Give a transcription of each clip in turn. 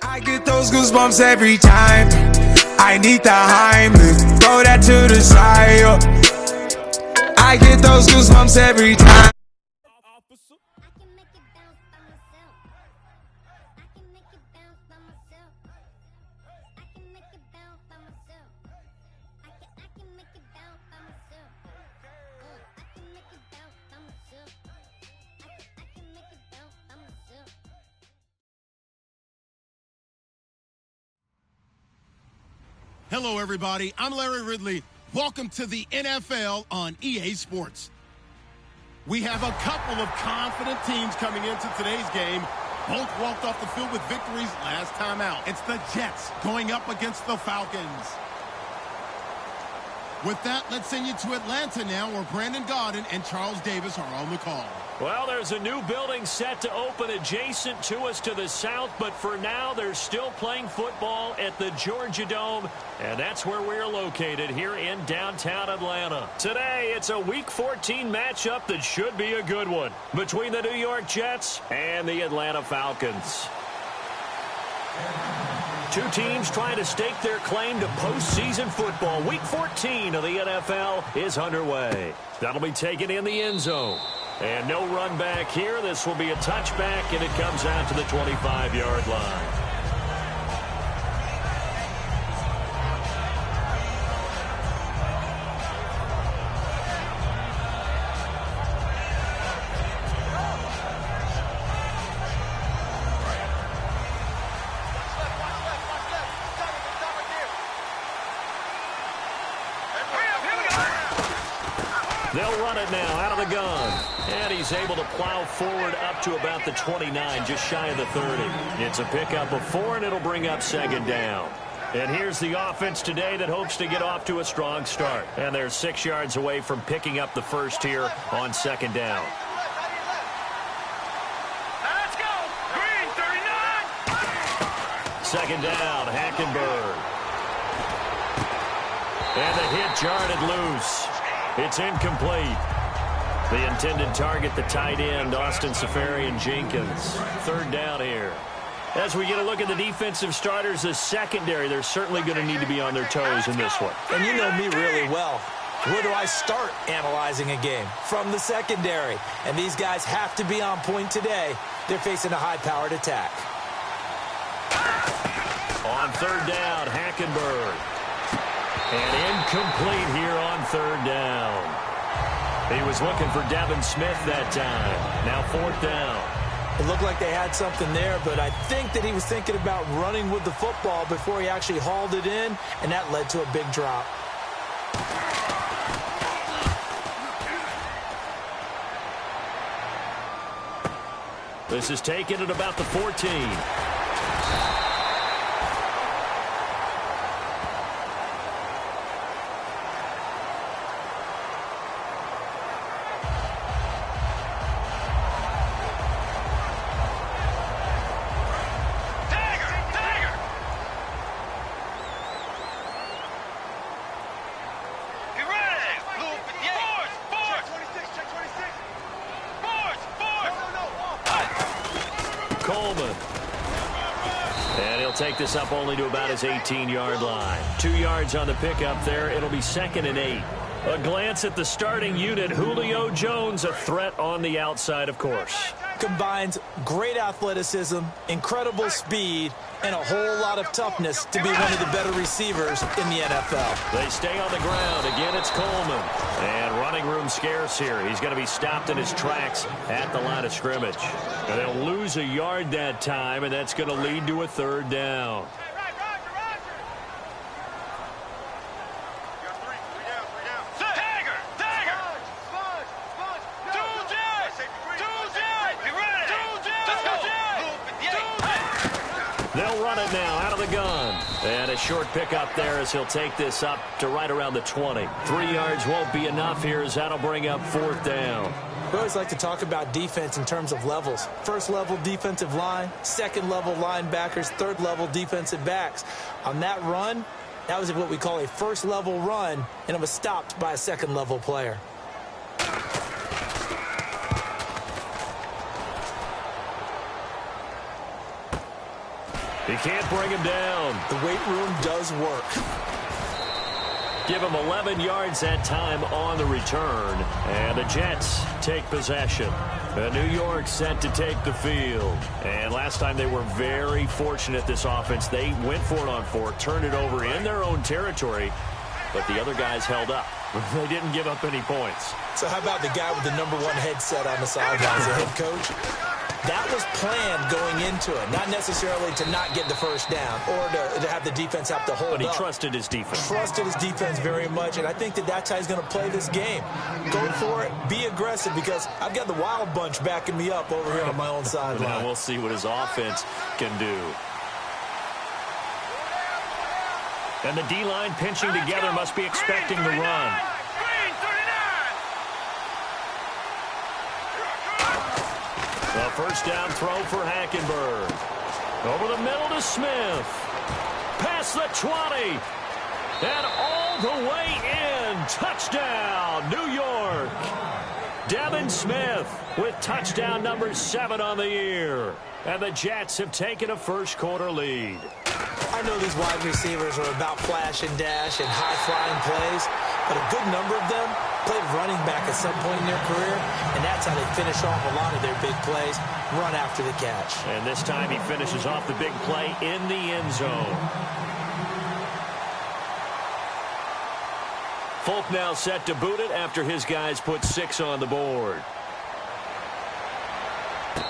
I get those goosebumps every time. I need the Heimlich, throw that to the side. I get those goosebumps every time. Hello, everybody. I'm Larry Ridley. Welcome to the NFL on EA Sports. We have a couple of confident teams coming into today's game. Both walked off the field with victories last time out. It's the Jets going up against the Falcons. With that, let's send you to Atlanta now, where Brandon Gaudin and Charles Davis are on the call. Well, there's a new building set to open adjacent to us to the south, but for now, they're still playing football at the Georgia Dome, and that's where we're located here in downtown Atlanta. Today, it's a Week 14 matchup that should be a good one between the New York Jets and the Atlanta Falcons. Two teams trying to stake their claim to postseason football. Week 14 of the NFL is underway. That'll be taken in the end zone. And no run back here. This will be a touchback, and it comes out to the 25-yard line. They'll run it now out of the gun. And he's able to plow forward up to about the 29, just shy of the 30. It's a pickup of 4, and it'll bring up second down. And here's the offense today that hopes to get off to a strong start. And they're 6 yards away from picking up the first here on second down. Let's go! Green, 39! Second down, Hackenberg. And the hit jarred it loose. It's incomplete. The intended target, the tight end, Austin Seferian-Jenkins. Third down here. As we get a look at the defensive starters, the secondary, they're certainly going to need to be on their toes in this one. And you know me really well. Where do I start analyzing a game? From the secondary. And these guys have to be on point today. They're facing a high-powered attack. On third down, Hackenberg. And incomplete here on third down. He was looking for Devin Smith that time. Now fourth down. It looked like they had something there, but I think that he was thinking about running with the football before he actually hauled it in, and that led to a big drop. This is taken at about the 14. Coleman. And he'll take this up only to about his 18-yard line. 2 yards on the pickup there. It'll be 2nd and 8. A glance at the starting unit. Julio Jones, a threat on the outside, of course. Combines great athleticism, incredible speed, and a whole lot of toughness to be one of the better receivers in the NFL. They stay on the ground. Again, it's Coleman. And running room scarce here. He's going to be stopped in his tracks at the line of scrimmage. And they'll lose a yard that time, and that's going to lead to a third down. They'll run it now out of the gun. And a short pickup there as he'll take this up to right around the 20. 3 yards won't be enough here as that'll bring up fourth down. We always like to talk about defense in terms of levels. First level defensive line, second level linebackers, third level defensive backs. On that run, that was what we call a first level run, and it was stopped by a second level player. He can't bring him down. The weight room does work. Give him 11 yards that time on the return. And the Jets take possession. New York set to take the field. And last time they were very fortunate, this offense. They went for it on 4, turned it over in their own territory, but the other guys held up. They didn't give up any points. So how about the guy with the #1 headset on the sidelines, the head coach? That was planned going into it, not necessarily to not get the first down or to have the defense have to hold up. But he trusted his defense. Trusted his defense very much, and I think that's how he's going to play this game. Go for it, be aggressive, because I've got the wild bunch backing me up over here on my own sideline. Now we'll see what his offense can do. And the D-line pinching together must be expecting the run. The first down throw for Hackenberg. Over the middle to Smith. Past the 20. And all the way in. Touchdown, New York. Devin Smith with touchdown number 7 on the year. And the Jets have taken a first-quarter lead. I know these wide receivers are about flash and dash and high-flying plays, but a good number of them played running back at some point in their career, and that's how they finish off a lot of their big plays, run after the catch. And this time he finishes off the big play in the end zone. Folk now set to boot it after his guys put 6 on the board.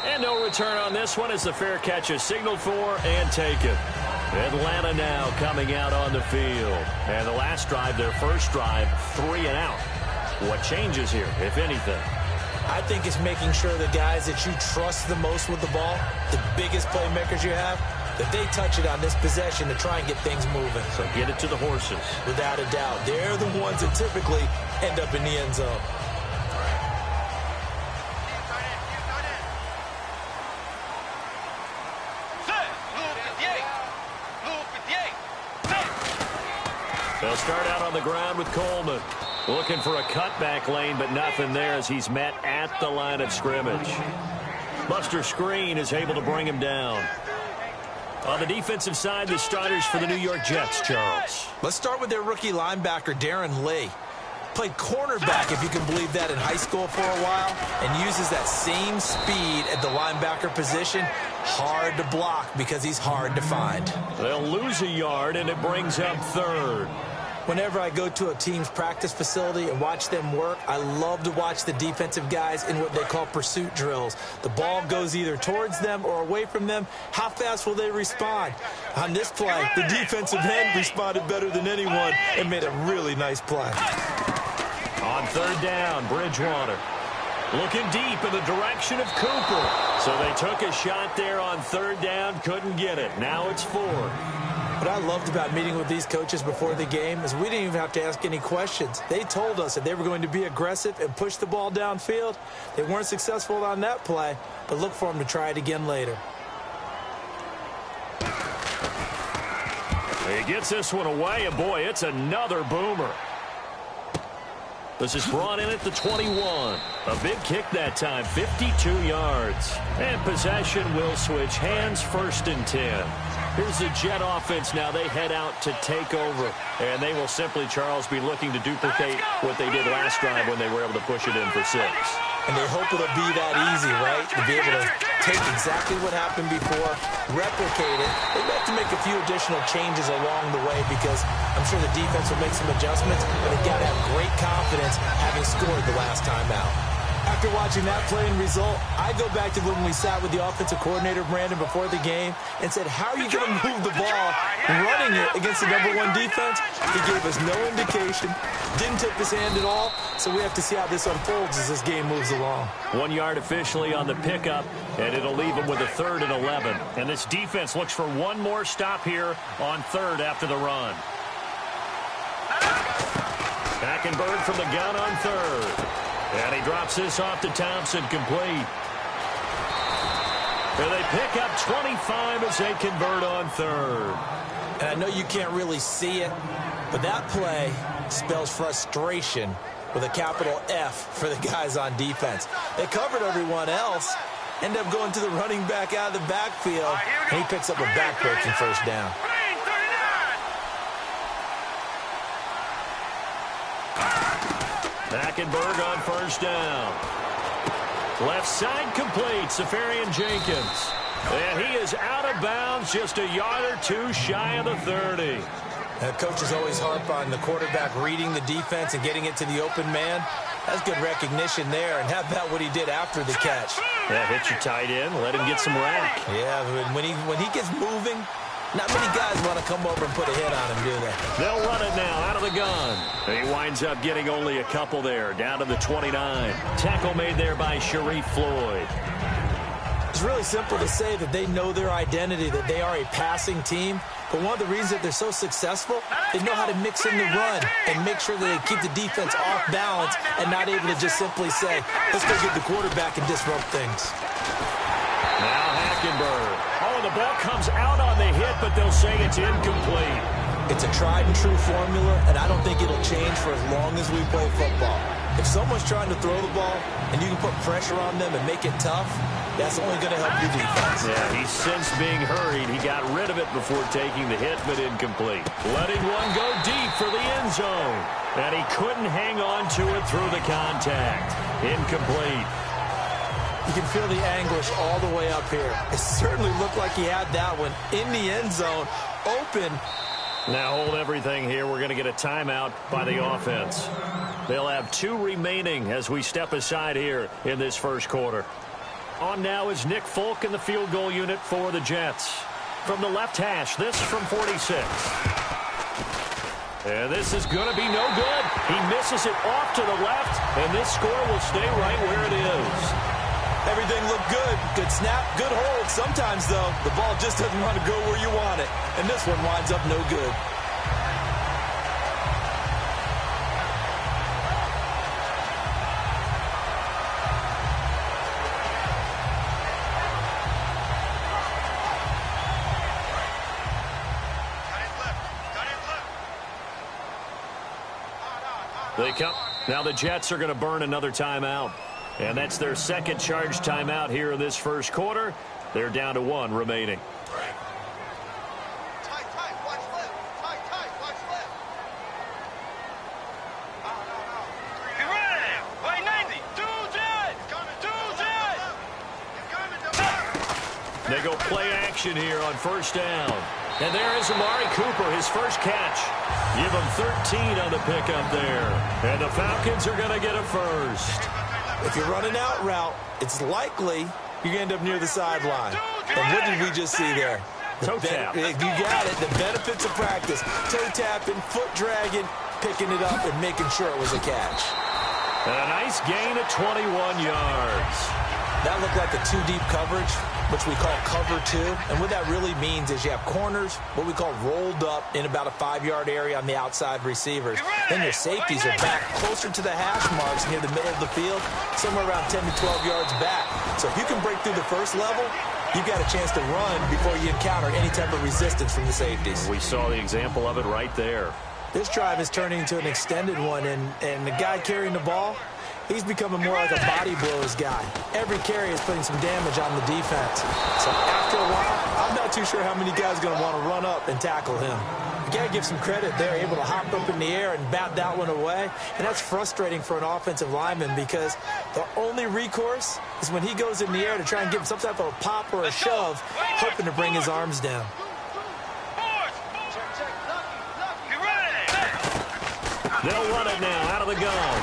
And no return on this one as the fair catch is signaled for and taken. Atlanta now coming out on the field. And the last drive, their first drive, 3 and out. What changes here, if anything? I think it's making sure the guys that you trust the most with the ball, the biggest playmakers you have, that they touch it on this possession to try and get things moving. So get it to the horses. Without a doubt. They're the ones that typically end up in the end zone. They'll start out on the ground with Coleman. Looking for a cutback lane, but nothing there as he's met at the line of scrimmage. Buster Screen is able to bring him down. On the defensive side, the starters for the New York Jets, Charles. Let's start with their rookie linebacker, Darren Lee. Played cornerback, if you can believe that, in high school for a while, and uses that same speed at the linebacker position. Hard to block because he's hard to find. They'll lose a yard, and it brings up 3rd. Whenever I go to a team's practice facility and watch them work, I love to watch the defensive guys in what they call pursuit drills. The ball goes either towards them or away from them. How fast will they respond? On this play, the defensive end responded better than anyone and made a really nice play. On 3rd down, Bridgewater. Looking deep in the direction of Cooper. So they took a shot there on 3rd down, couldn't get it. Now it's 4th. What I loved about meeting with these coaches before the game is we didn't even have to ask any questions. They told us that they were going to be aggressive and push the ball downfield. They weren't successful on that play, but look for them to try it again later. He gets this one away, and boy, it's another boomer. This is brought in at the 21. A big kick that time, 52 yards. And possession will switch hands, 1st and 10. Here's the Jet offense now. They head out to take over. And they will simply, Charles, be looking to duplicate what they did last drive when they were able to push it in for 6. And they hope it'll be that easy, right? To be able to take exactly what happened before, replicate it. They have to make a few additional changes along the way because I'm sure the defense will make some adjustments, but they've got to have great confidence having scored the last time out. After watching that play and result, I go back to when we sat with the offensive coordinator, Brandon, before the game and said, how are you going to move the ball running it against the #1 defense? He gave us no indication, didn't tip his hand at all, so we have to see how this unfolds as this game moves along. 1 yard officially on the pickup, and it'll leave them with a 3rd and 11. And this defense looks for one more stop here on 3rd after the run. Hackenberg from the gun on 3rd. And he drops this off to Thompson, complete. And they pick up 25 as they convert on 3rd. And I know you can't really see it, but that play spells frustration with a capital F for the guys on defense. They covered everyone else, End up going to the running back out of the backfield. And he picks up a back-breaking first down. Hackenberg on first down. Left side complete, Safarian Jenkins. And he is out of bounds, just a yard or two shy of the 30. Coaches always harp on the quarterback reading the defense and getting it to the open man. That's good recognition there. And how about what he did after the catch? Yeah, hit your tight end, let him get some rack. Yeah, when he gets moving, not many guys want to come over and put a hit on him, do they? They'll run it now out of the gun. He winds up getting only a couple there, down to the 29. Tackle made there by Sharif Floyd. It's really simple to say that they know their identity, that they are a passing team. But one of the reasons that they're so successful, they know how to mix in the run and make sure that they keep the defense off balance and not able to just simply say, let's go get the quarterback and disrupt things. Now Hackenberg. Oh, the ball comes out on the hit, but they'll say it's incomplete. It's a tried and true formula, and I don't think it'll change for as long as we play football. If someone's trying to throw the ball and you can put pressure on them and make it tough, that's only going to help your defense. Yeah, he's since being hurried. He got rid of it before taking the hit, but incomplete. Letting one go deep for the end zone. And he couldn't hang on to it through the contact. Incomplete. You can feel the anguish all the way up here. It certainly looked like he had that one in the end zone, open. Now hold everything here. We're going to get a timeout by the offense. They'll have 2 remaining as we step aside here in this first quarter. On now is Nick Folk in the field goal unit for the Jets. From the left hash, this from 46. And this is going to be no good. He misses it off to the left, and this score will stay right where it is. Everything looked good. Good snap, good hold. Sometimes, though, the ball just doesn't want to go where you want it. And this one winds up no good. They come. Now the Jets are going to burn another timeout. And that's their second charge timeout here in this first quarter. They're down to 1 remaining. They go play action here on first down. And there is Amari Cooper, his first catch. Give him 13 on the pickup there. And the Falcons are going to get a first. If you're running out route, it's likely you're going to end up near the sideline. And what did we just see there? Toe tap. You got it. The benefits of practice. Toe tapping, foot dragging, picking it up, and making sure it was a catch. And a nice gain of 21 yards. That looked like a 2-deep coverage, which we call cover 2. And what that really means is you have corners, what we call rolled up in about a 5-yard area on the outside receivers. Then your safeties are back closer to the hash marks near the middle of the field, somewhere around 10 to 12 yards back. So if you can break through the first level, you've got a chance to run before you encounter any type of resistance from the safeties. We saw the example of it right there. This drive is turning into an extended one, and the guy carrying the ball, he's becoming more like a body blows guy. Every carry is putting some damage on the defense. So after a while, I'm not too sure how many guys are going to want to run up and tackle him. You got to give some credit there, able to hop up in the air and bat that one away. And that's frustrating for an offensive lineman because the only recourse is when he goes in the air to try and give him some type of a pop or a shove, hoping to bring his arms down. They'll run it now out of the gun.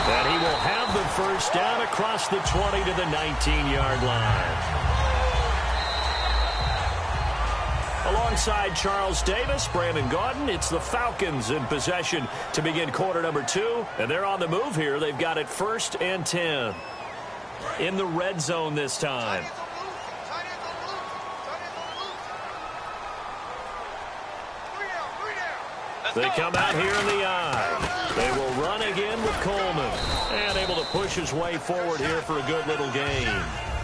And he will have the first down across the 20 to the 19-yard line. Alongside Charles Davis, Brandon Gaudin, it's the Falcons in possession to begin quarter number 2. And they're on the move here. They've got it 1st and 10. In the red zone this time. They come out here in the eye. They will run again with Coleman. And able to push his way forward here for a good little gain.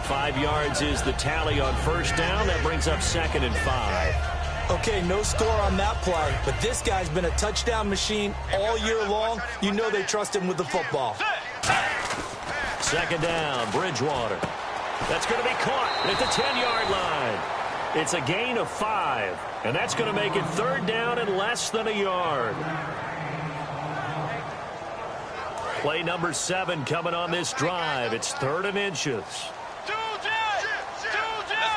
5 yards is the tally on first down. That brings up 2nd and 5. Okay, no score on that play, but this guy's been a touchdown machine all year long. You know they trust him with the football. 2nd down, Bridgewater. That's going to be caught at the 10-yard line. It's a gain of 5, and that's going to make it 3rd down and less than a yard. Play number 7 coming on this drive. It's 3rd and inches. Let's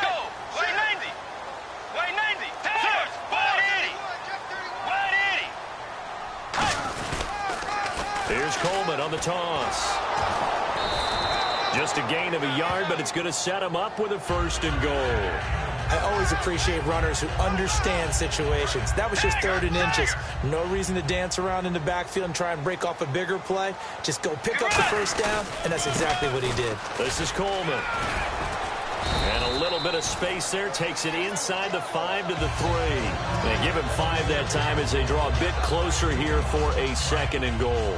go. Wait 90. Wait 90. Search. Wide 80. Here's Coleman on the toss. Just a gain of a yard, but it's going to set him up with a 1st and goal. I always appreciate runners who understand situations. That was just 3rd and inches. No reason to dance around in the backfield and try and break off a bigger play. Just go pick up the 1st down, and that's exactly what he did. This is Coleman. And a little bit of space there. Takes it inside the 5 to the 3. They give him 5 that time as they draw a bit closer here for a 2nd and goal.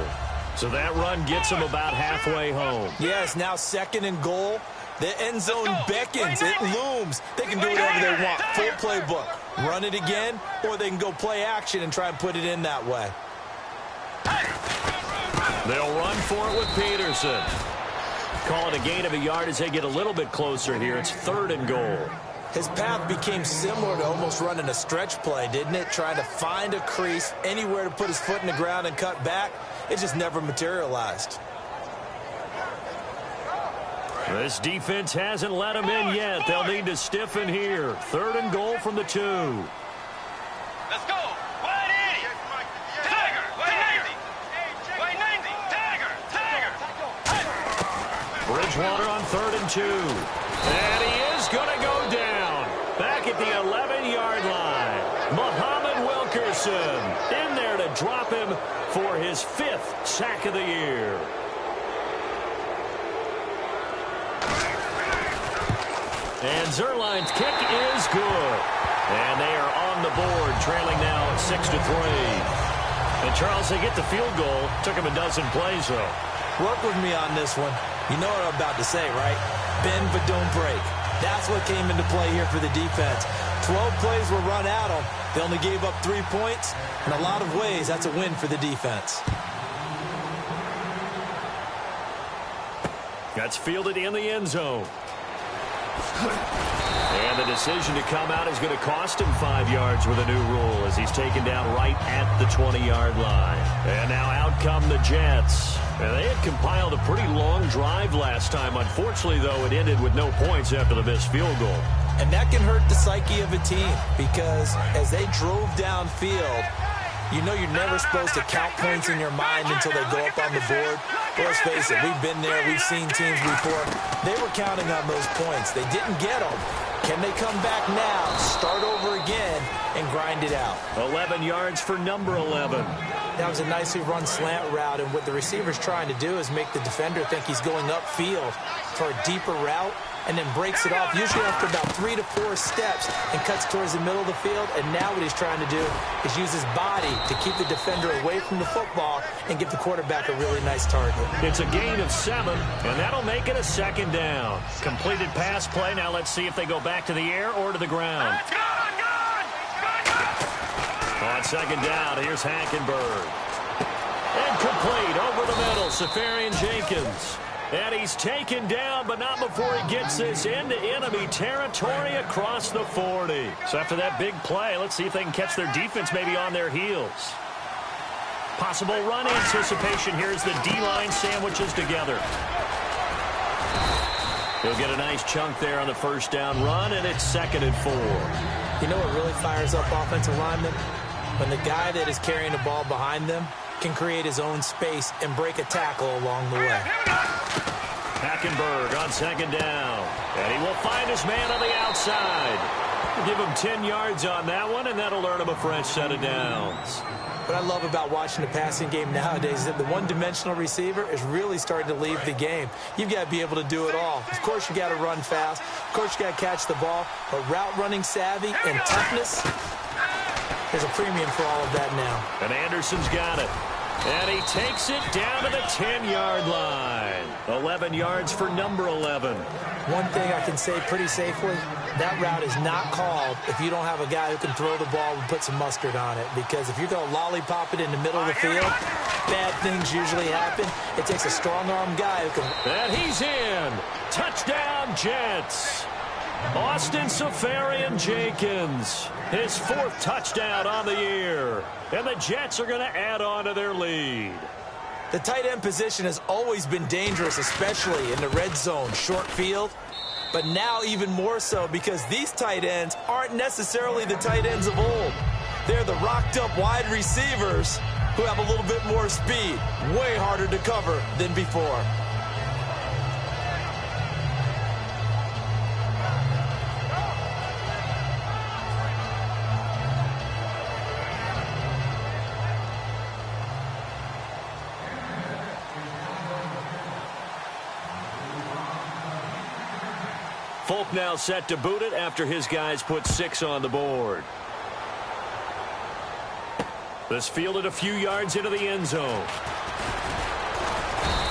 So that run gets him about halfway home. Yes, now 2nd and goal. The end zone beckons. It looms. They can do whatever they want. Full playbook. Run it again, or they can go play action and try and put it in that way. They'll run for it with Peterson. Call it a gain of a yard as they get a little bit closer here. It's 3rd and goal. His path became similar to almost running a stretch play, didn't it? Trying to find a crease, anywhere to put his foot in the ground and cut back. It just never materialized. This defense hasn't let him in yet. They'll need to stiffen here. 3rd and goal from the 2. Let's go. Wide 80. Tiger. Wide 90. Wide 90. Tiger. Bridgewater on 3rd and 2. And he is going to go down. Back at the 11-yard line. Muhammad Wilkerson in there to drop him for his 5th sack of the year. And Zerline's kick is good. And they are on the board, trailing now 6-3. And Charles, they get the field goal. Took him a dozen plays, though. Work with me on this one. You know what I'm about to say, right? Bend but don't break. That's what came into play here for the defense. 12 plays were run at them. They only gave up 3 points. In a lot of ways, that's a win for the defense. That's fielded in the end zone. And the decision to come out is going to cost him 5 yards with a new rule as he's taken down right at the 20-yard line. And now out come the Jets. And they had compiled a pretty long drive last time. Unfortunately, though, it ended with no points after the missed field goal. And that can hurt the psyche of a team because as they drove downfield, you know you're never supposed to count points in your mind until they go up on the board. Let's face it, we've been there. We've seen teams before. They were counting on those points. They didn't get them. Can they come back now, start over again, and grind it out? 11 yards for number 11. That was a nicely run slant route, and what the receiver's trying to do is make the defender think he's going upfield for a deeper route, and then breaks it off, usually after about 3 to 4 steps, and cuts towards the middle of the field. And now what he's trying to do is use his body to keep the defender away from the football and give the quarterback a really nice target. It's a gain of 7, and that'll make it a 2nd down. Completed pass play. Now let's see if they go back to the air or to the ground. On 2nd down, here's Hackenberg. Incomplete over the middle, Safarian Jenkins. And he's taken down, but not before he gets this into enemy territory across the 40. So after that big play, let's see if they can catch their defense maybe on their heels. Possible run anticipation here as the D-line sandwiches together. He'll get a nice chunk there on the 1st down run, and it's 2nd and 4. You know what really fires up offensive linemen? When the guy that is carrying the ball behind them can create his own space and break a tackle along the way. Hackenberg on 2nd down. And he will find his man on the outside. We'll give him 10 yards on that one, and that'll earn him a fresh set of downs. What I love about watching the passing game nowadays is that the one-dimensional receiver is really starting to leave the game. You've got to be able to do it all. Of course, you got to run fast. Of course, you got to catch the ball. But route running savvy and toughness, there's a premium for all of that now. And Anderson's got it. And he takes it down to the 10-yard line. 11 yards for number 11. One thing I can say pretty safely, that route is not called if you don't have a guy who can throw the ball and put some mustard on it. Because if you're going to lollipop it in the middle of the field, bad things usually happen. It takes a strong-arm guy who can... And he's in. Touchdown, Jets. Austin Seferian-Jenkins, his 4th touchdown on the year. And the Jets are going to add on to their lead. The tight end position has always been dangerous, especially in the red zone, short field. But now even more so because these tight ends aren't necessarily the tight ends of old. They're the rocked-up wide receivers who have a little bit more speed. Way harder to cover than before. Folk now set to boot it after his guys put 6 on the board. This fielded a few yards into the end zone.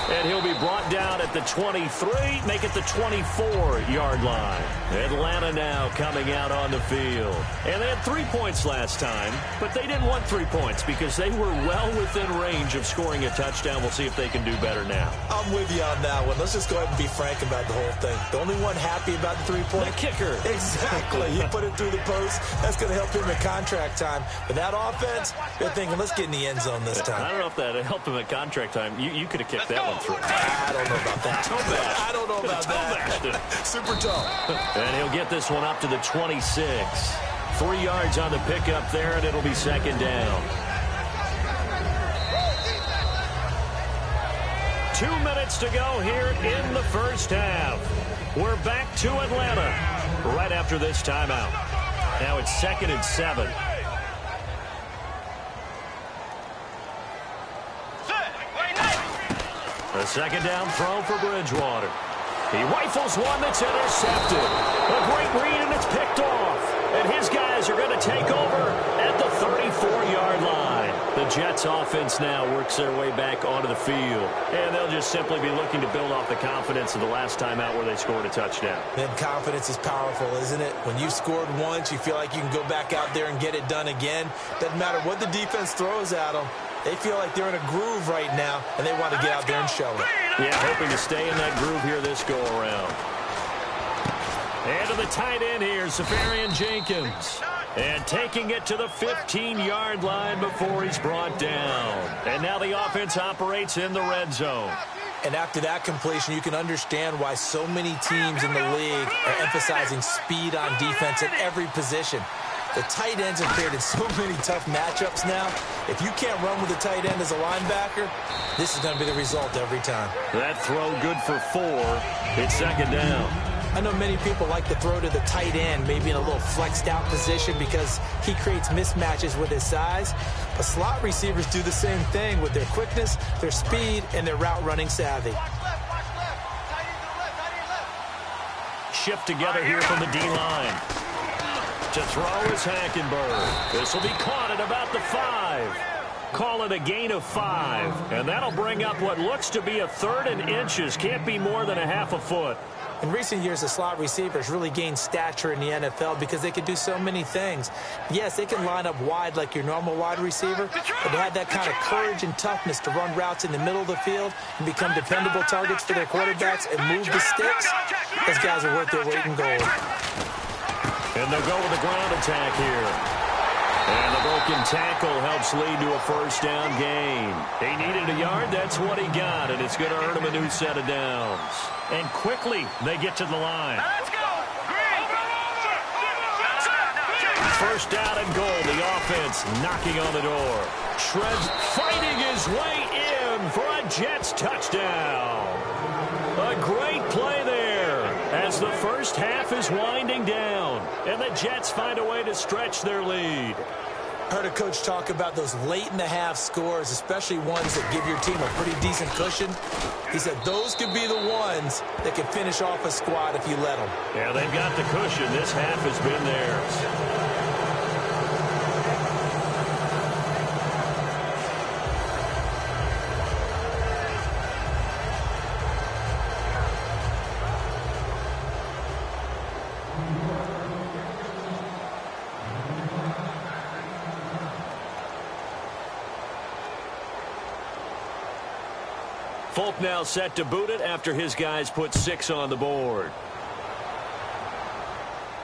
And he'll be brought down at the 23, make it the 24-yard line. Atlanta now coming out on the field. And they had 3 points last time, but they didn't want 3 points because they were well within range of scoring a touchdown. We'll see if they can do better now. I'm with you on that one. Let's just go ahead and be frank about the whole thing. The only one happy about the 3-point? The kicker. Exactly. He put it through the post. That's going to help him in contract time. But that offense, they're thinking, let's get in the end zone this time. I don't know if that helped him at contract time. You could have kicked that one through. I don't know about that. I don't know about that. Super tall. And he'll get this one up to the 26. 3 yards on the pickup there, and it'll be second down. 2 minutes to go here in the first half. We're back to Atlanta right after this timeout. Now it's 2nd and 7. A second down throw for Bridgewater. He rifles one that's intercepted. A great read, and it's picked off. And his guys are going to take over at the 34-yard line. The Jets offense now works their way back onto the field. And they'll just simply be looking to build off the confidence of the last time out where they scored a touchdown. Man, confidence is powerful, isn't it? When you've scored once, you feel like you can go back out there and get it done again. Doesn't matter what the defense throws at them. They feel like they're in a groove right now, and they want to get out there and show it. Yeah, hoping to stay in that groove here this go-around. And to the tight end here, Seferian-Jenkins. And taking it to the 15-yard line before he's brought down. And now the offense operates in the red zone. And after that completion, you can understand why so many teams in the league are emphasizing speed on defense at every position. The tight ends have created so many tough matchups now. If you can't run with the tight end as a linebacker, this is going to be the result every time. That throw good for 4. It's second down. I know many people like to throw to the tight end, maybe in a little flexed out position because he creates mismatches with his size. But slot receivers do the same thing with their quickness, their speed, and their route running savvy. Shift together here from the D-line. To throw is Hackenberg. This will be caught at about the 5. Call it a gain of 5. And that'll bring up what looks to be a 3rd and inches. Can't be more than a half a foot. In recent years, the slot receivers really gained stature in the NFL because they can do so many things. Yes, they can line up wide like your normal wide receiver, but they have that kind of courage and toughness to run routes in the middle of the field and become dependable targets for their quarterbacks and move the sticks. Those guys are worth their weight in gold. And they'll go with a ground attack here. And the broken tackle helps lead to a first down gain. He needed a yard. That's what he got, and it's going to earn him a new set of downs. And quickly, they get to the line. Let's go! First down and goal. The offense knocking on the door. Shreds fighting his way in for a Jets touchdown. A great play there as the first half is winding down. And the Jets find a way to stretch their lead. Heard a coach talk about those late-in-the-half scores, especially ones that give your team a pretty decent cushion. He said those could be the ones that can finish off a squad if you let them. Yeah, they've got the cushion. This half has been theirs. Folk now set to boot it after his guys put 6 on the board.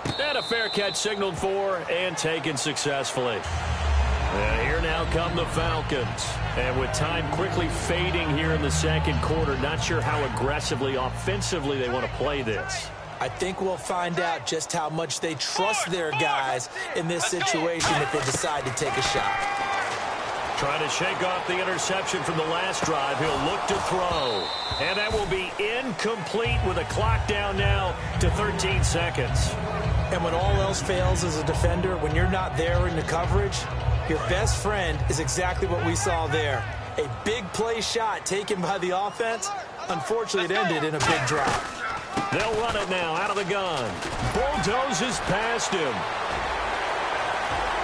And a fair catch signaled for and taken successfully. And here now come the Falcons. And with time quickly fading here in the second quarter, not sure how aggressively, offensively they want to play this. I think we'll find out just how much they trust their guys in this situation if they decide to take a shot. Trying to shake off the interception from the last drive. He'll look to throw. And that will be incomplete with a clock down now to 13 seconds. And when all else fails as a defender, when you're not there in the coverage, your best friend is exactly what we saw there. A big play shot taken by the offense. Unfortunately, it ended in a big drop. They'll run it now out of the gun. Bulldozes past him.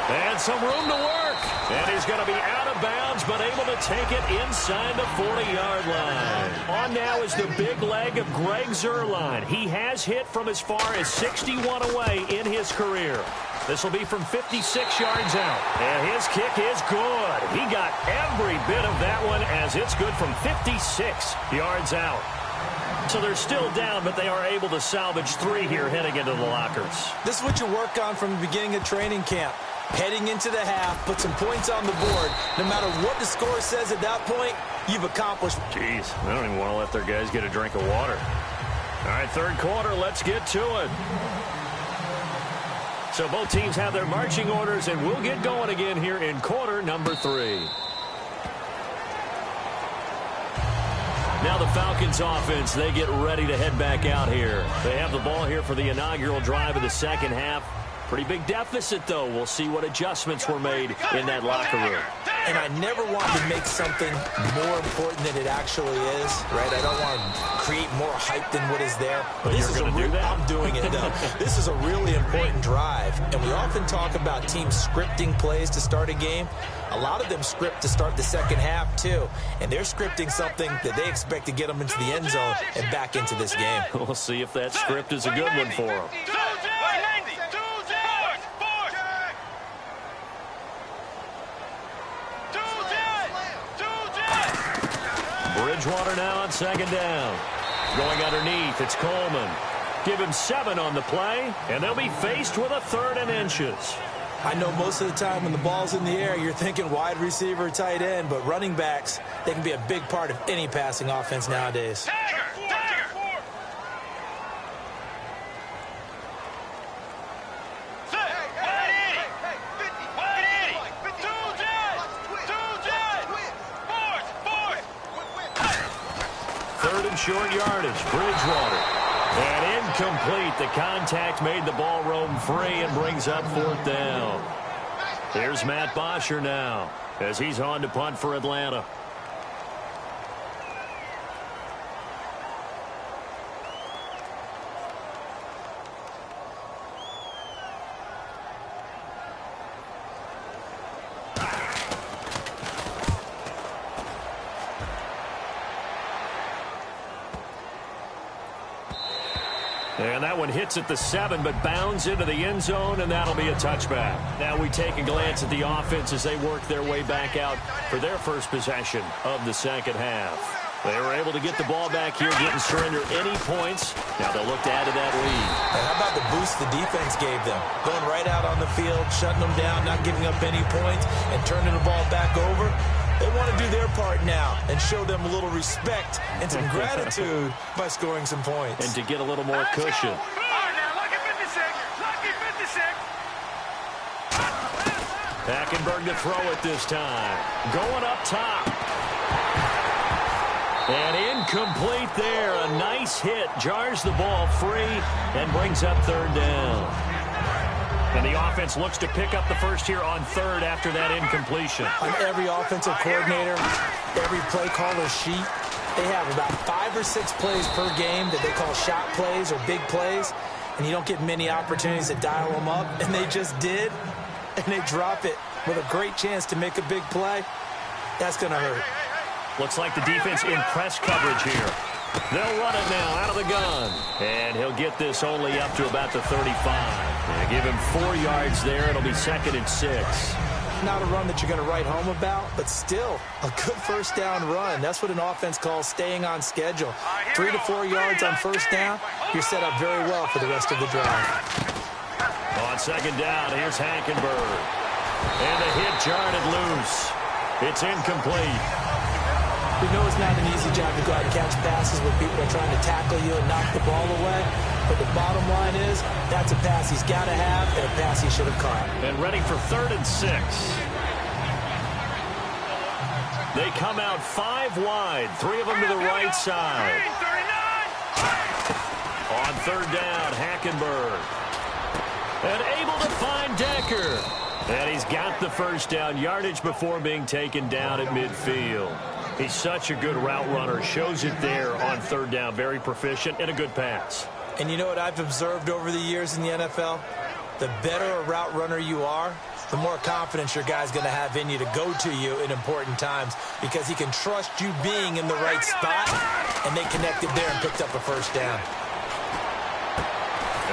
And some room to work. And he's going to be out of bounds, but able to take it inside the 40-yard line. On now is the big leg of Greg Zuerlein. He has hit from as far as 61 away in his career. This will be from 56 yards out. And his kick is good. He got every bit of that one as it's good from 56 yards out. So they're still down, but they are able to salvage 3 here heading into the lockers. This is what you work on from the beginning of training camp. Heading into the half, put some points on the board. No matter what the score says at that point, you've accomplished. Jeez, they don't even want to let their guys get a drink of water. All right, third quarter, let's get to it. So both teams have their marching orders, and we'll get going again here in quarter number 3. Now the Falcons offense, they get ready to head back out here. They have the ball here for the inaugural drive of the second half. Pretty big deficit, though. We'll see what adjustments were made in that locker room. And I never want to make something more important than it actually is, right? I don't want to create more hype than what is there. But you're going to do that? I'm doing it, though. This is a really important drive. And we often talk about teams scripting plays to start a game. A lot of them script to start the second half, too. And they're scripting something that they expect to get them into the end zone and back into this game. We'll see if that script is a good one for them. Bridgewater now on second down. Going underneath, it's Coleman. Give him 7 on the play, and they'll be faced with a 3rd and inches. I know most of the time when the ball's in the air, you're thinking wide receiver, tight end, but running backs, they can be a big part of any passing offense nowadays. Tiger! Short yardage, Bridgewater. And incomplete. The contact made the ball roam free and brings up 4th down. Here's Matt Bosher now as he's on to punt for Atlanta. And that one hits at the 7, but bounds into the end zone, and that'll be a touchback. Now we take a glance at the offense as they work their way back out for their first possession of the second half. They were able to get the ball back here, didn't surrender any points. Now they'll look to add to that lead. And how about the boost the defense gave them? Going right out on the field, shutting them down, not giving up any points, and turning the ball back over. They want to do their part now and show them a little respect and some gratitude by scoring some points. And to get a little more cushion. Hackenberg to throw it this time. Going up top. And incomplete there. A nice hit. Jars the ball free and brings up 3rd down. And the offense looks to pick up the first here on 3rd after that incompletion. On every offensive coordinator, every play caller sheet, they have about 5 or 6 plays per game that they call shot plays or big plays, and you don't get many opportunities to dial them up, and they just did, and they drop it with a great chance to make a big play. That's going to hurt. Looks like the defense in press coverage here. They'll run it now out of the gun. And he'll get this only up to about the 35. And give him 4 yards there. It'll be 2nd and 6. Not a run that you're going to write home about, but still a good first down run. That's what an offense calls staying on schedule. 3 to 4 yards on first down, you're set up very well for the rest of the drive. On second down, here's Hackenberg. And the hit jarred it loose. It's incomplete. We know it's not an easy job to go out and catch passes when people are trying to tackle you and knock the ball away. But the bottom line is, that's a pass he's got to have and a pass he should have caught. And ready for 3rd and 6. They come out 5 wide, 3 of them to the right side. On 3rd down, Hackenberg. And able to find Decker. And he's got the first down, yardage before being taken down at midfield. He's such a good route runner. Shows it there on 3rd down. Very proficient and a good pass. And you know what I've observed over the years in the NFL? The better a route runner you are, the more confidence your guy's going to have in you to go to you in important times because he can trust you being in the right spot, and they connected there and picked up a first down.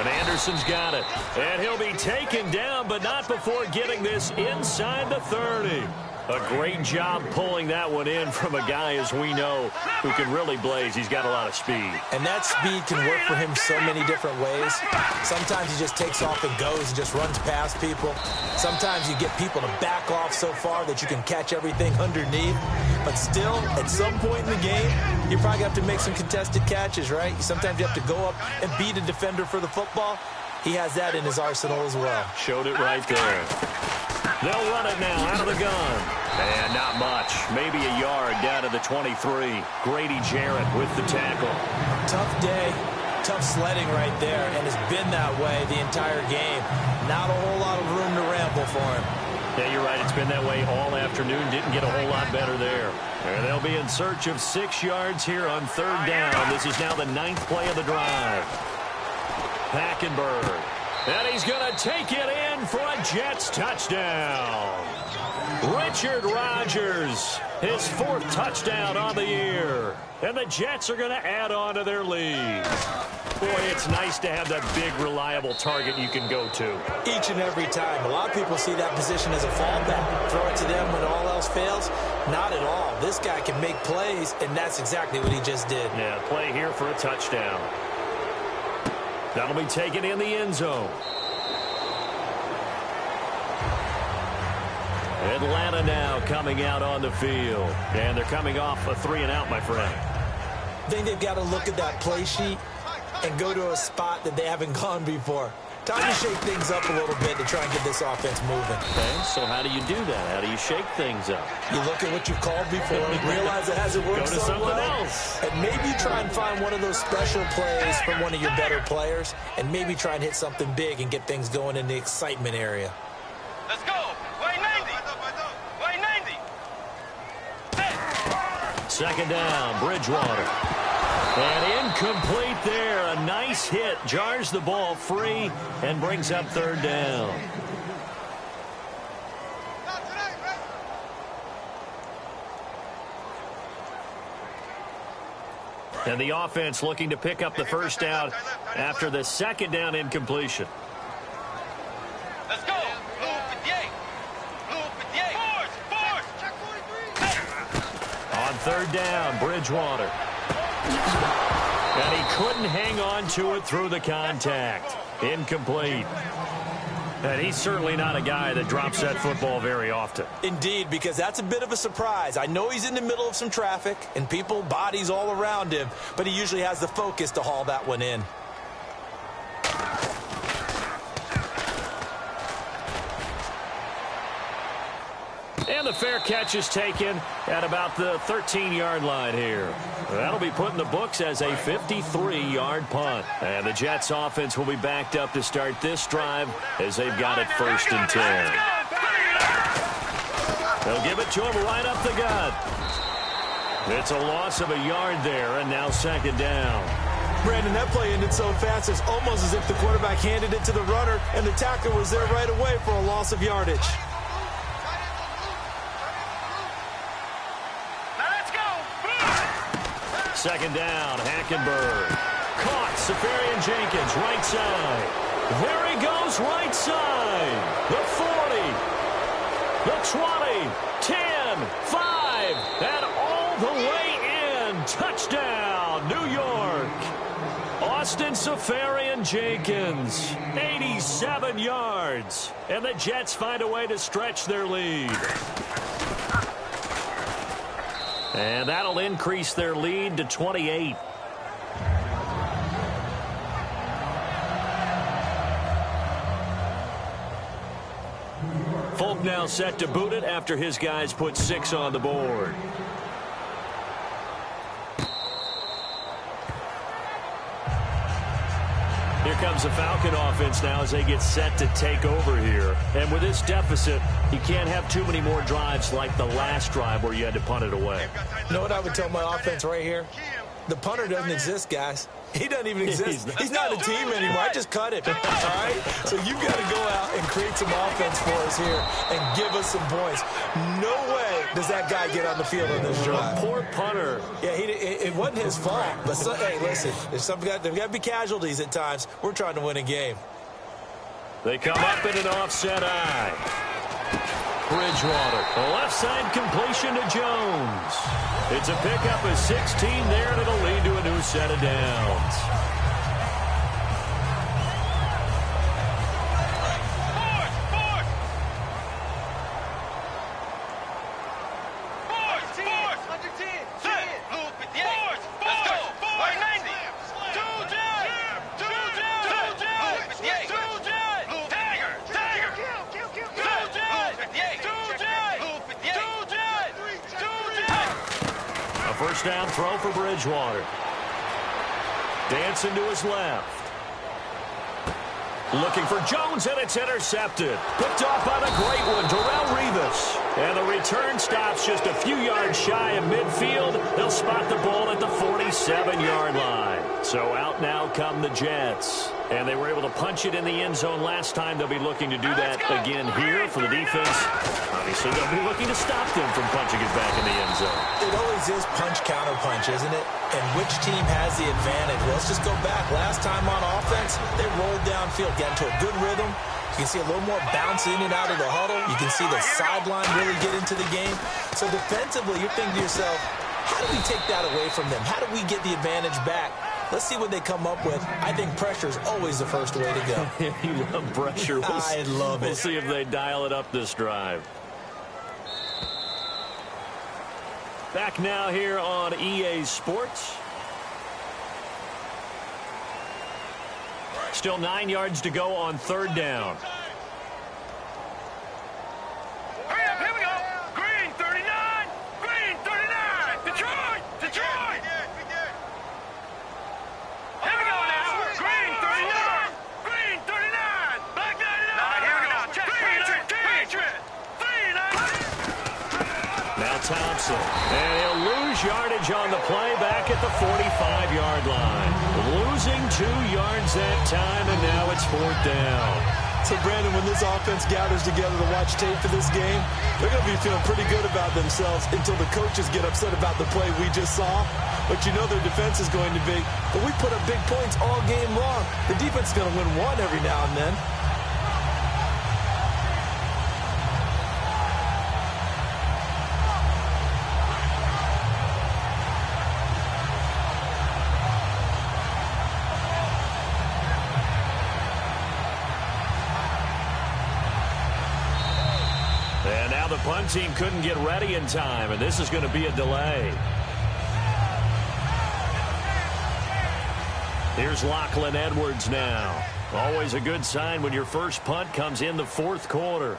And Anderson's got it. And he'll be taken down, but not before getting this inside the 30. A great job pulling that one in from a guy, as we know, who can really blaze. He's got a lot of speed. And that speed can work for him so many different ways. Sometimes he just takes off and goes and just runs past people. Sometimes you get people to back off so far that you can catch everything underneath. But still, at some point in the game, you probably have to make some contested catches, right? Sometimes you have to go up and beat a defender for the football. He has that in his arsenal as well. Showed it right there. They'll run it now out of the gun. And not much. Maybe a yard down to the 23. Grady Jarrett with the tackle. Tough day. Tough sledding right there. And it's been that way the entire game. Not a whole lot of room to ramble for him. Yeah, you're right. It's been that way all afternoon. Didn't get a whole lot better there. And they'll be in search of 6 yards here on 3rd down. This is now the 9th play of the drive. Hackenberg. And he's going to take it in for a Jets touchdown. Richard Rodgers, his 4th touchdown on the year. And the Jets are going to add on to their lead. Boy, it's nice to have that big, reliable target you can go to. Each and every time. A lot of people see that position as a fallback. Throw it to them when all else fails. Not at all. This guy can make plays, and that's exactly what he just did. Yeah, play here for a touchdown. That'll be taken in the end zone. Atlanta now coming out on the field. And they're coming off a 3-and-out, my friend. I think they've got to look at that play sheet and go to a spot that they haven't gone before. Time to shake things up a little bit to try and get this offense moving. Okay, so how do you do that? How do you shake things up? You look at what you've called before and realize it hasn't worked so well. Go to something else. And maybe try and find one of those special plays from one of your better players and maybe try and hit something big and get things going in the excitement area. Let's go. Way 90. Way 90. Second down, Bridgewater. And incomplete there. A nice hit. Jars the ball free and brings up 3rd down. And the offense looking to pick up the first down after the 2nd down incompletion. Let's go. Blue 58. Blue 58. Force. On 3rd down, Bridgewater. And he couldn't hang on to it through the contact. Incomplete. And he's certainly not a guy that drops that football very often. Indeed, because that's a bit of a surprise. I know he's in the middle of some traffic and people, bodies all around him, but he usually has the focus to haul that one in. And the fair catch is taken at about the 13-yard line here. That'll be put in the books as a 53-yard punt. And the Jets offense will be backed up to start this drive as they've got it 1st and 10. They'll give it to him right up the gut. It's a loss of a yard there, and now 2nd down. Brandon, that play ended so fast, it's almost as if the quarterback handed it to the runner, and the tackler was there right away for a loss of yardage. Second down, Hackenberg. Caught, Safarian Jenkins, right side. There he goes, right side. The 40. the 20, 10, 5, and all the way in. Touchdown, New York. Austin Safarian-Jenkins, 87 yards. And the Jets find a way to stretch their lead. And that'll increase their lead to 28. Folk now set to boot it after his guys put 6 on the board. Here comes the Falcon offense now as they get set to take over here. And with this deficit, you can't have too many more drives like the last drive where you had to punt it away. You know what I would tell my offense right here? The punter doesn't exist, guys. He doesn't even exist. He's not a team anymore. I just cut it. All right? So you've got to go out and create some offense for us here and give us some points. No way does that guy get on the field on this drive. Poor punter. Yeah, it wasn't his fault. But, hey, listen, there's got to be casualties at times. We're trying to win a game. They come up in an offset eye. Bridgewater. A left side completion to Jones. It's a pickup of 16 there, and it'll lead to a new set of downs. First down throw for Bridgewater. Dancing to his left. Looking for Jones, and it's intercepted. Picked off by the great one, Darrelle Revis. And the return stops just a few yards shy of midfield. They'll spot the ball at the 47-yard line. So out now come the Jets. And they were able to punch it in the end zone last time. They'll be looking to do that again here for the defense. Obviously, they'll be looking to stop them from punching it back in the end zone. It always is punch-counter-punch, isn't it? And which team has the advantage? Well, let's just go back. Last time on offense, they rolled downfield, got into a good rhythm. You can see a little more bounce in and out of the huddle. You can see the sideline really get into the game. So defensively, you're thinking to yourself, how do we take that away from them? How do we get the advantage back? Let's see what they come up with. I think pressure is always the first way to go. You love pressure. I love it. We'll see if they dial it up this drive. Back now here on EA Sports. Still 9 yards to go on third down. Hurry up, here we go. Green 39. Green 39. Detroit. Detroit. Here we go now. Green 39. Green 39. Black 99. All right, here we go. Check. Patriot. 39. Now Thompson. And he'll lose yardage on the play back at the 45-yard line. Losing 2 yards that time, and now it's fourth down. So, Brandon, when this offense gathers together to watch tape for this game, they're going to be feeling pretty good about themselves until the coaches get upset about the play we just saw. But you know their defense is going to be, but we put up big points all game long. The defense is going to win one every now and then. And now the punt team couldn't get ready in time, and this is going to be a delay. Here's Lachlan Edwards now. Always a good sign when your first punt comes in the fourth quarter.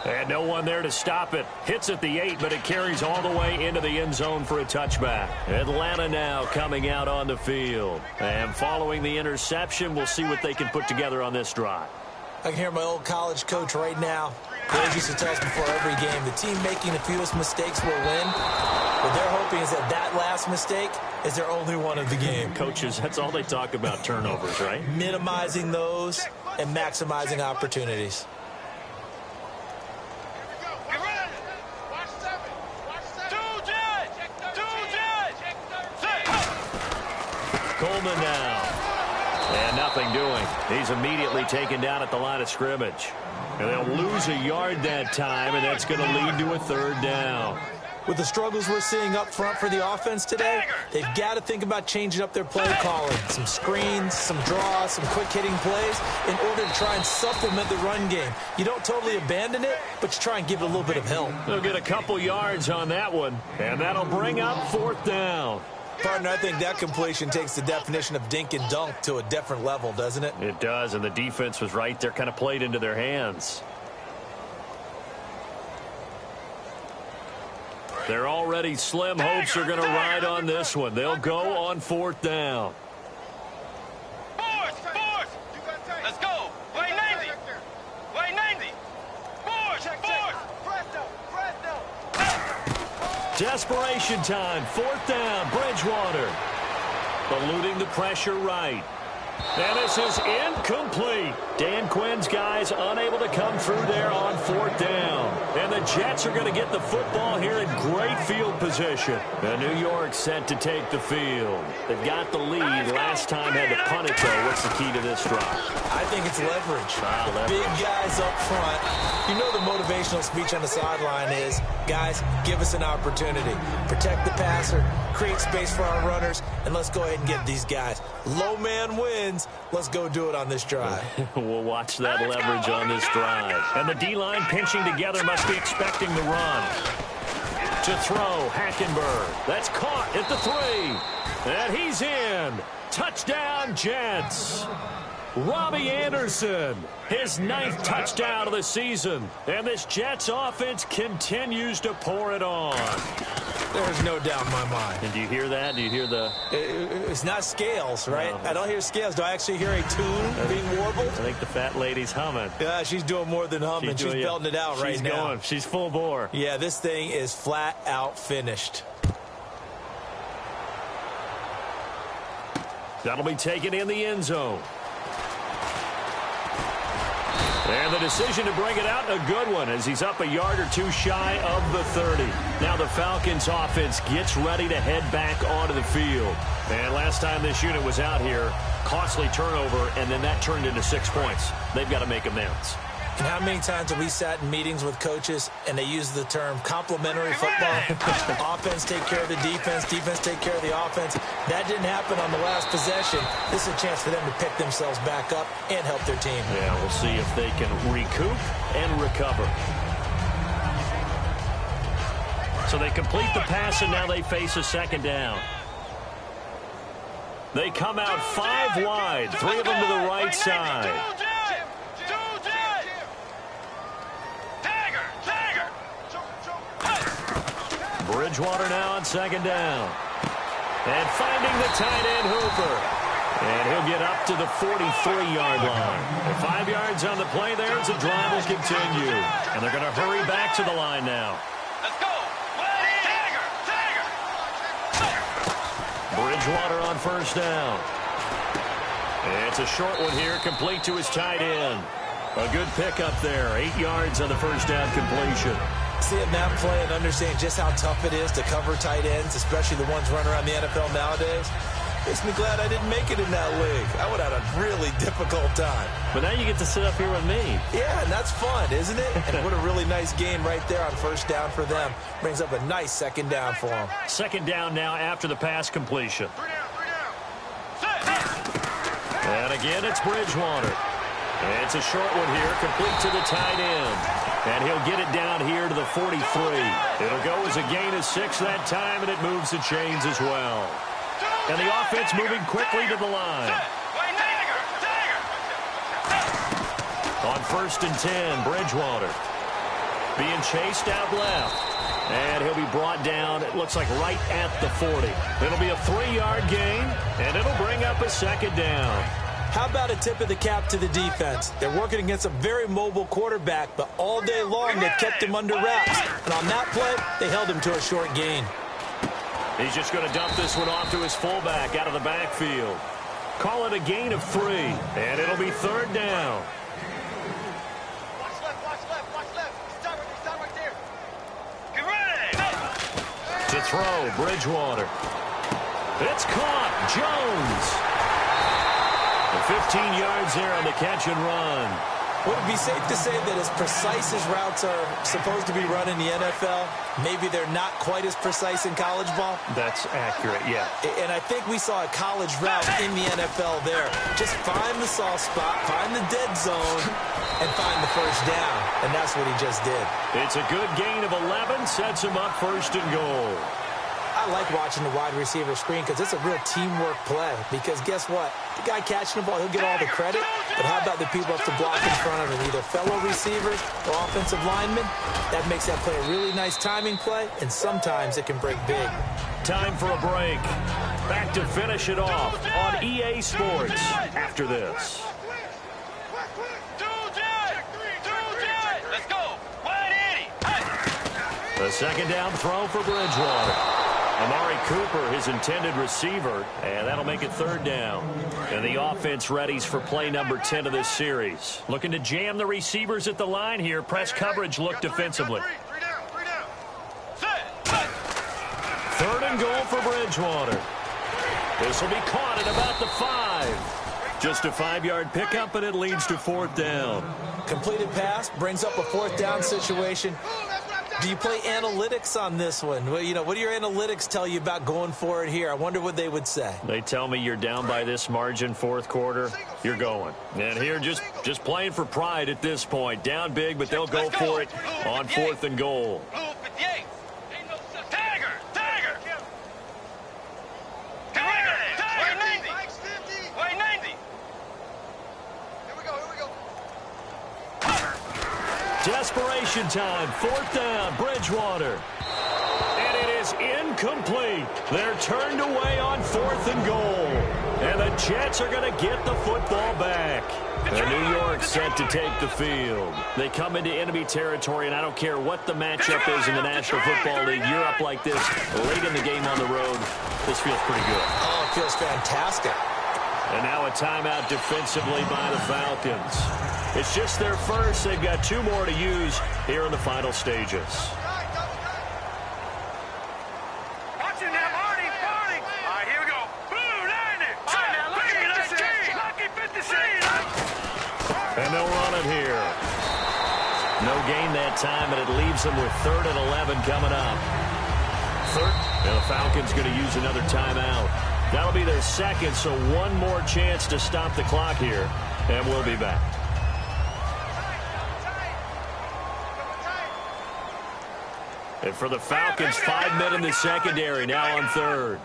And no one there to stop it. Hits at the 8, but it carries all the way into the end zone for a touchback. Atlanta now coming out on the field. And following the interception, we'll see what they can put together on this drive. I can hear my old college coach right now. They used to tell us before every game, the team making the fewest mistakes will win. What they're hoping is that that last mistake is their only one of the game. Coaches, that's all they talk about, turnovers, right? Minimizing those and maximizing opportunities. Coleman now. And nothing doing. He's immediately taken down at the line of scrimmage. And they'll lose a yard that time, and that's going to lead to a third down. With the struggles we're seeing up front for the offense today, they've got to think about changing up their play calling. Some screens, some draws, some quick-hitting plays in order to try and supplement the run game. You don't totally abandon it, but you try and give it a little bit of help. They'll get a couple yards on that one, and that'll bring up fourth down. Partner, I think that completion takes the definition of dink and dunk to a different level, doesn't it? It does, and the defense was right there, kind of played into their hands. They're already slim hopes are going to ride on this one. They'll go on fourth down. Force! Let's go! Way 90! Way 90! Force! Desperation time. Fourth down. Bridgewater. Eluding the pressure right. And this is incomplete. Dan Quinn's guys unable to come through there on fourth down. And the Jets are going to get the football here in great field position. And New York set to take the field. They've got the lead. Last time had to punt it, though. What's the key to this drive? I think it's leverage. Big guys up front. You know the motivational speech on the sideline is, guys, give us an opportunity. Protect the passer, create space for our runners, and let's go ahead and get these guys. Low man wins. Let's go do it on this drive. We'll watch that leverage on this drive. And the D-line pinching together must be expecting the run. To throw, Hackenberg. That's caught at the 3. And he's in. Touchdown, Jets. Robbie Anderson, his 9th touchdown of the season. And this Jets offense continues to pour it on. There's no doubt in my mind. And do you hear that? Do you hear the... It's not scales, right? No. I don't hear scales. Do I actually hear a tune being warbled? I think the fat lady's humming. Yeah, she's doing more than humming. She's belting it out right now. She's going. She's full bore. Yeah, this thing is flat out finished. That'll be taken in the end zone. And the decision to bring it out, a good one, as he's up a yard or two shy of the 30. Now the Falcons offense gets ready to head back onto the field. And last time this unit was out here, costly turnover, and then that turned into 6 points. They've got to make amends. And how many times have we sat in meetings with coaches and they use the term complementary football? Offense take care of the defense, defense take care of the offense. That didn't happen on the last possession. This is a chance for them to pick themselves back up and help their team. Yeah, we'll see if they can recoup and recover. So they complete the pass, and now they face a second down. They come out 5 wide, 3 of them to the right side. Bridgewater now on second down. And finding the tight end, Hooper. And he'll get up to the 43-yard line. And 5 yards on the play there as the drive will continue. And they're going to hurry back to the line now. Let's go. Bridgewater on first down. It's a short one here, complete to his tight end. A good pickup there, 8 yards on the first down completion. Seeing that play and understand just how tough it is to cover tight ends, especially the ones running around the NFL nowadays, makes me glad I didn't make it in that league. I would have had a really difficult time. But now you get to sit up here with me. Yeah, and that's fun, isn't it? And what a really nice game right there on first down for them. Brings up a nice second down for them. Second down now after the pass completion. And again, it's Bridgewater. And it's a short one here, complete to the tight end. And he'll get it down here to the 43. It'll go as a gain of 6 that time, and it moves the chains as well. And the offense moving quickly to the line. On first and 10, Bridgewater being chased out left. And he'll be brought down, it looks like right at the 40. It'll be a 3-yard gain, and it'll bring up a second down. How about a tip of the cap to the defense? They're working against a very mobile quarterback, but all day long they've kept him under wraps. And on that play, they held him to a short gain. He's just going to dump this one off to his fullback out of the backfield. Call it a gain of 3, and it'll be third down. Watch left. Stop right there. Get ready. To throw, Bridgewater. It's caught. Jones. And 15 yards there on the catch and run. Would it be safe to say that as precise as routes are supposed to be run in the NFL, maybe they're not quite as precise in college ball? That's accurate, yeah. And I think we saw a college route in the NFL there. Just find the soft spot, find the dead zone, and find the first down. And that's what he just did. It's a good gain of 11, sets him up first and goal. I like watching the wide receiver screen because it's a real teamwork play. Because guess what? The guy catching the ball, he'll get all the credit. But how about the people up to block in front of him, either fellow receivers or offensive linemen? That makes that play a really nice timing play, and sometimes it can break big. Time for a break. Back to finish it off on EA Sports after this. Let's go. 180. The second down throw for Bridgewater. Amari Cooper, his intended receiver, and that'll make it third down. And the offense readies for play number 10 of this series. Looking to jam the receivers at the line here. Press coverage look defensively. Three down. Set. Third and goal for Bridgewater. This will be caught at about the 5. Just a 5-yard pickup, and it leads to fourth down. Completed pass brings up a fourth down situation. Do you play analytics on this one? Well, what do your analytics tell you about going for it here? I wonder what they would say. They tell me you're down by this margin fourth quarter, you're going. And here just playing for pride at this point. Down big, but they'll go for it on fourth and goal. Tiger. Way 90. Here we go. Desperation time, fourth down, Bridgewater. And it is incomplete. They're turned away on fourth and goal. And the Jets are going to get the football back. And New York set to take the field. They come into enemy territory, and I don't care what the matchup is in the National Football League. You're up like this late in the game on the road. This feels pretty good. Oh, it feels fantastic. And now a timeout defensively by the Falcons. It's just their first. They've got 2 more to use here in the final stages. Watching that, Marty. All right, here we go. Blue 90. Lucky 56. And they'll run it here. No gain that time, and it leaves them with 3rd and 11 coming up. And the Falcons going to use another timeout. That'll be their second, so one more chance to stop the clock here, and we'll be back. And for the Falcons, 5 men in the secondary, now on third.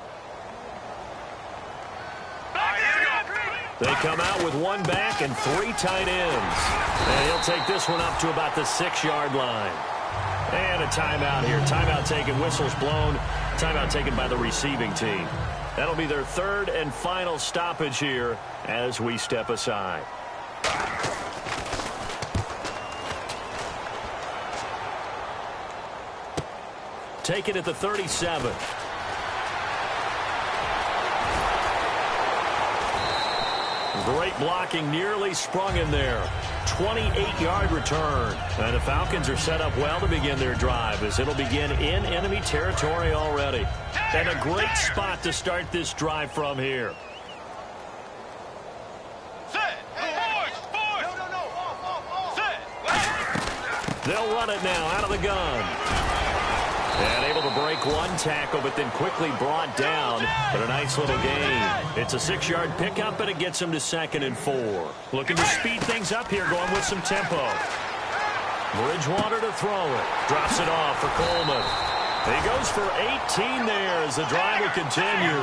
They come out with 1 back and 3 tight ends. And he'll take this one up to about the 6-yard line. And a timeout here. Timeout taken, whistles blown. Timeout taken by the receiving team. That'll be their 3rd and final stoppage here as we step aside. Take it at the 37. Great blocking, nearly sprung in there. 28-yard return. And the Falcons are set up well to begin their drive as it'll begin in enemy territory already. And a great spot to start this drive from here. They'll run it now out of the gun. And able to break 1 tackle, but then quickly brought down. But a nice little gain. It's a 6-yard pickup, and it gets him to 2nd and 4. Looking to speed things up here, going with some tempo. Bridgewater to throw it. Drops it off for Coleman. He goes for 18 there as the drive will continue.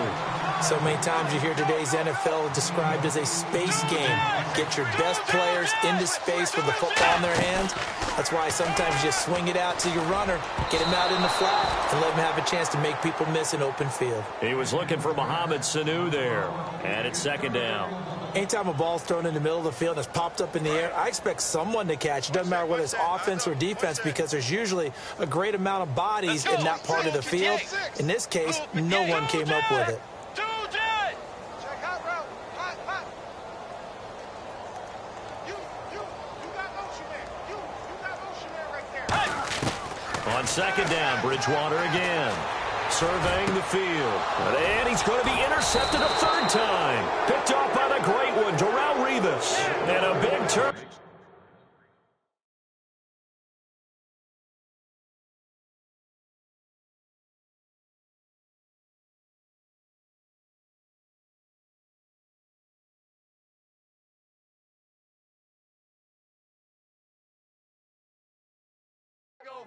So many times you hear today's NFL described as a space game. Get your best players into space with the football in their hands. That's why sometimes you just swing it out to your runner, get him out in the flat, and let him have a chance to make people miss an open field. He was looking for Mohamed Sanu there. And it's 2nd down. Anytime a ball's thrown in the middle of the field and it's popped up in the air, I expect someone to catch. It doesn't matter whether it's offense or defense because there's usually a great amount of bodies in that part of the field. In this case, no one came up with it. On 2nd down, Bridgewater again. Surveying the field. And he's going to be intercepted a third time. Picked off by the great one, Darrelle Revis. And a big turn.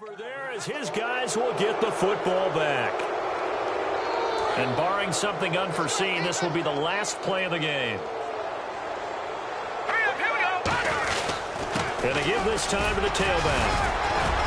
Over there as his guys will get the football back. And barring something unforeseen, this will be the last play of the game. Hurry up, here we go. And they give this time to the tailback.